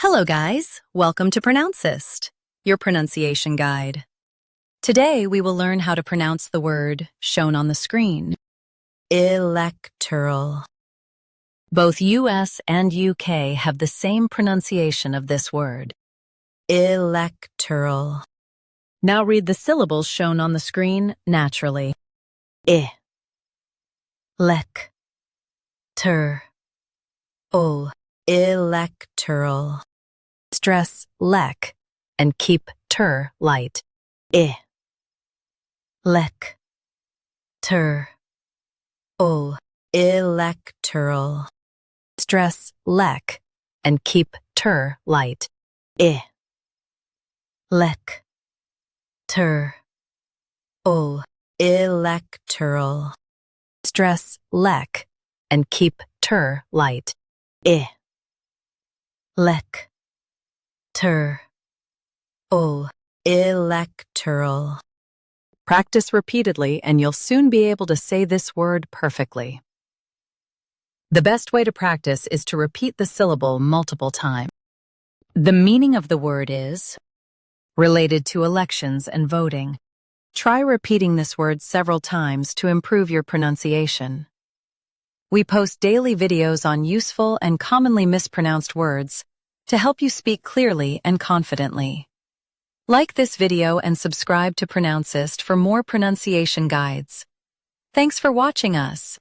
Hello guys, welcome to Pronouncist, your pronunciation guide. Today we will learn how to pronounce the word shown on the screen. Electoral. Both US and UK have the same pronunciation of this word. Electoral. Now read the syllables shown on the screen naturally. Lek. Ol. Electoral. Stress lek and keep light. Lek. Ol. Electoral. Stress lek and keep light. Lek. Ol. Electoral. Stress lek and keep light. Lek. Ol. Electoral. Practice repeatedly and you'll soon be able to say this word perfectly. The best way to practice is to repeat the syllable multiple times. The meaning of the word is related to elections and voting. Try repeating this word several times to improve your pronunciation. We post daily videos on useful and commonly mispronounced words to help you speak clearly and confidently. Like this video and subscribe to Pronouncist for more pronunciation guides. Thanks for watching us.